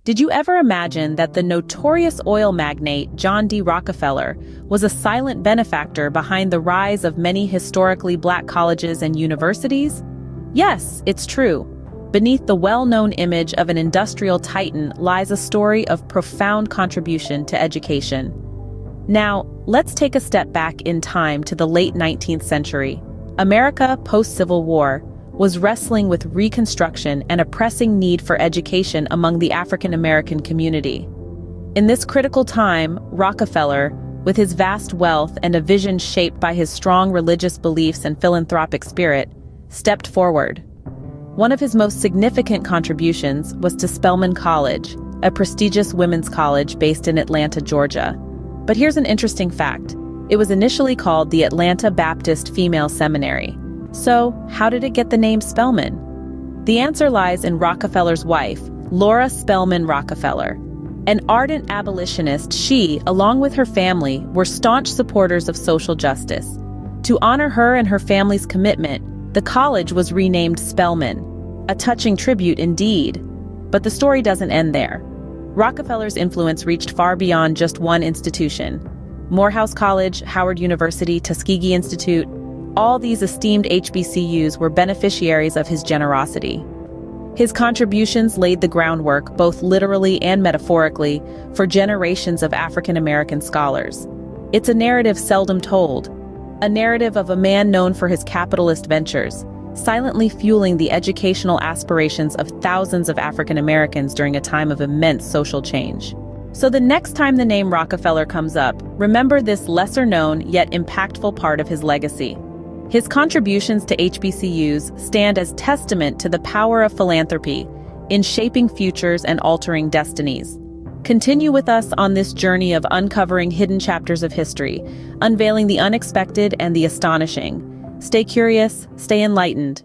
Did you ever imagine that the notorious oil magnate John D. Rockefeller was a silent benefactor behind the rise of many historically Black colleges and universities? Yes, it's true. Beneath the well-known image of an industrial titan lies a story of profound contribution to education. Now, let's take a step back in time to the late 19th century. America, post-Civil War, was wrestling with Reconstruction and a pressing need for education among the African American community. In this critical time, Rockefeller, with his vast wealth and a vision shaped by his strong religious beliefs and philanthropic spirit, stepped forward. One of his most significant contributions was to Spelman College, a prestigious women's college based in Atlanta, Georgia. But here's an interesting fact. It was initially called the Atlanta Baptist Female Seminary. So, how did it get the name Spelman? The answer lies in Rockefeller's wife, Laura Spelman Rockefeller. An ardent abolitionist, she, along with her family, were staunch supporters of social justice. To honor her and her family's commitment, the college was renamed Spelman. A touching tribute indeed. But the story doesn't end there. Rockefeller's influence reached far beyond just one institution. Morehouse College, Howard University, Tuskegee Institute, all these esteemed HBCUs were beneficiaries of his generosity. His contributions laid the groundwork, both literally and metaphorically, for generations of African American scholars. It's a narrative seldom told, a narrative of a man known for his capitalist ventures, silently fueling the educational aspirations of thousands of African Americans during a time of immense social change. So the next time the name Rockefeller comes up, remember this lesser-known yet impactful part of his legacy. His contributions to HBCUs stand as testament to the power of philanthropy in shaping futures and altering destinies. Continue with us on this journey of uncovering hidden chapters of history, unveiling the unexpected and the astonishing. Stay curious, stay enlightened,